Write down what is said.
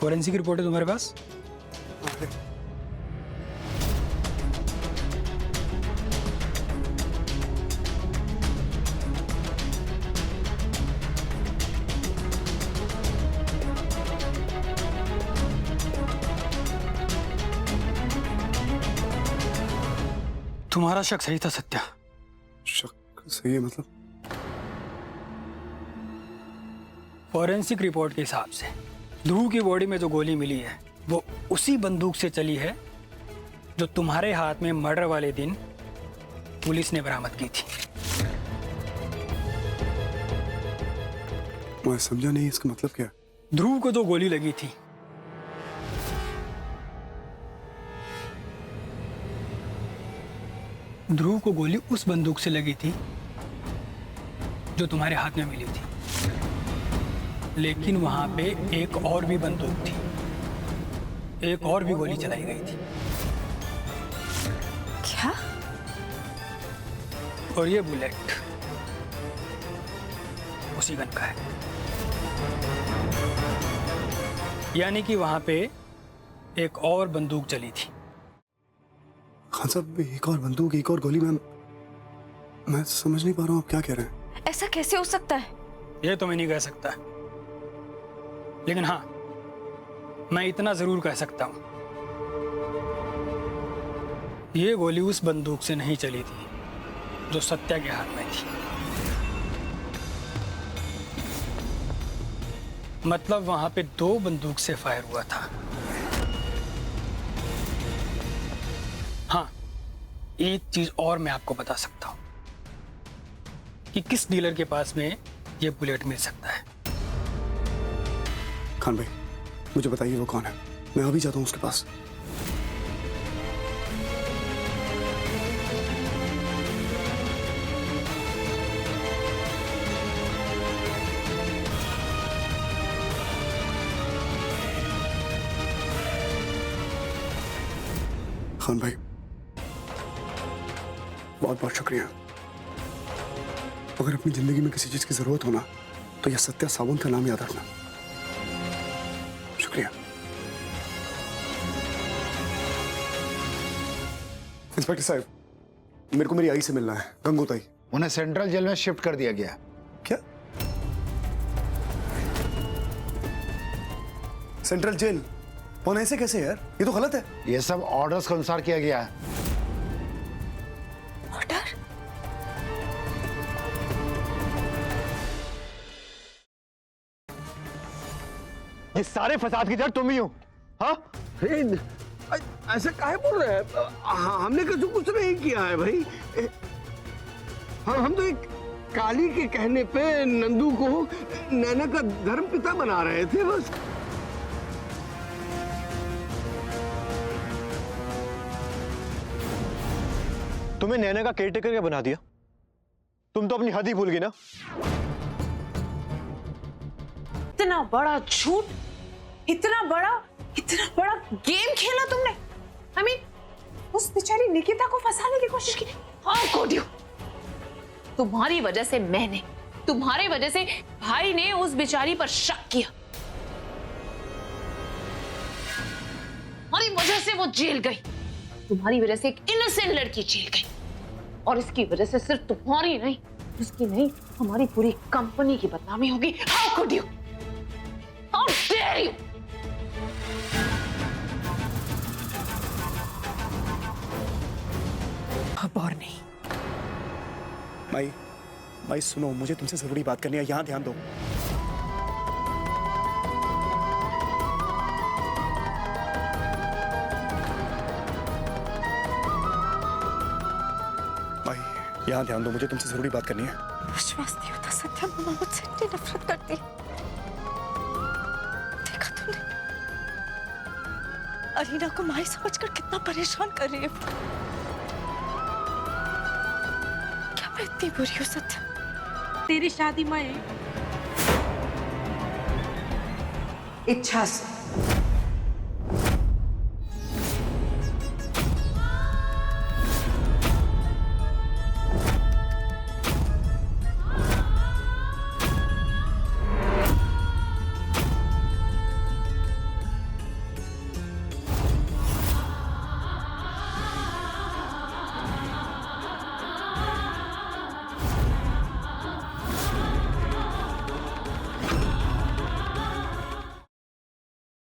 Forensic report है तुम्हारे पास? तुम्हारा शक सही था सत्या। शक सही है मतलब? फॉरेंसिक रिपोर्ट के हिसाब से ध्रुव की बॉडी में जो गोली मिली है वो उसी बंदूक से चली है जो तुम्हारे हाथ में मर्डर वाले दिन पुलिस ने बरामद की थी। मैं समझा नहीं, इसका मतलब क्या है? ध्रुव को जो गोली लगी थी ध्रुव को गोली उस बंदूक से लगी थी जो तुम्हारे हाथ में मिली थी, लेकिन वहां पे एक और भी बंदूक थी, एक और भी गोली चलाई गई थी। क्या? और ये बुलेट उसी गन का है, यानी कि वहां पे एक और बंदूक चली थी। खान साहब, एक और बंदूक, एक और गोली। मैं समझ नहीं पा रहा हूँ आप क्या कह रहे हैं। ऐसा कैसे हो सकता है? ये तो मैं नहीं कह सकता, लेकिन हाँ, मैं इतना जरूर कह सकता हूं, ये गोली उस बंदूक से नहीं चली थी जो सत्या के हाथ में थी। मतलब वहां पे दो बंदूक से फायर हुआ था। हाँ, एक चीज और मैं आपको बता सकता हूं कि किस डीलर के पास में ये बुलेट मिल सकता है। खान भाई, मुझे बताइए वो कौन है, मैं अभी जाता हूँ उसके पास। खान भाई, बहुत बहुत शुक्रिया। अगर अपनी जिंदगी में किसी चीज की जरूरत हो ना, तो यह सत्या साबुन का नाम याद रखना। शुक्रिया। इंस्पेक्टर साहब, मेरे को मेरी आई से मिलना है, गंगोताई। उन्हें सेंट्रल जेल में शिफ्ट कर दिया गया है। क्या? Central jail? कौन ऐसे कैसे यार, ये तो गलत है। ये सब ऑर्डर्स के अनुसार किया गया है। ऑर्डर? ये सारे फसाद की जड़ तुम ही हो, हाँ? ऐसा काहे बोल रहे हैं? हमने कुछ नहीं किया है भाई। हम तो एक काली के कहने पे नंदू को नैना का धर्म पिता बना रहे थे बस। तुम्हें नैना का केयरटेकर क्या बना दिया? तुम तो अपनी हद ही भूल गई ना। इतना बड़ा झूठ, इतना बड़ा गेम खेला तुमने। I mean, उस बेचारी निकिता को फंसाने की कोशिश की। How could you? तुम्हारी वजह से मैंने, तुम्हारी वजह से भाई ने उस बेचारी पर शक किया। तुम्हारी वजह से वो जेल गई, तुम्हारी वजह से एक इनोसेंट लड़की जेल गई, और इसकी वजह से सिर्फ तुम्हारी नहीं, उसकी नहीं, हमारी पूरी कंपनी की बदनामी होगी। How could you? How dare you? अब और नहीं। माई सुनो, मुझे तुमसे जरूरी बात करनी है, यहां ध्यान दो। माई, यहां ध्यान दो, मुझे तुमसे जरूरी बात करनी है। विश्वास नहीं होता सत्या, मम्मा मुझसे इतनी नफरत करती है। देखा तुमने अरीना को माई समझकर कितना परेशान कर रही है। क्या मैं इतनी बुरी हूँ सत्या? तेरी शादी में इच्छा से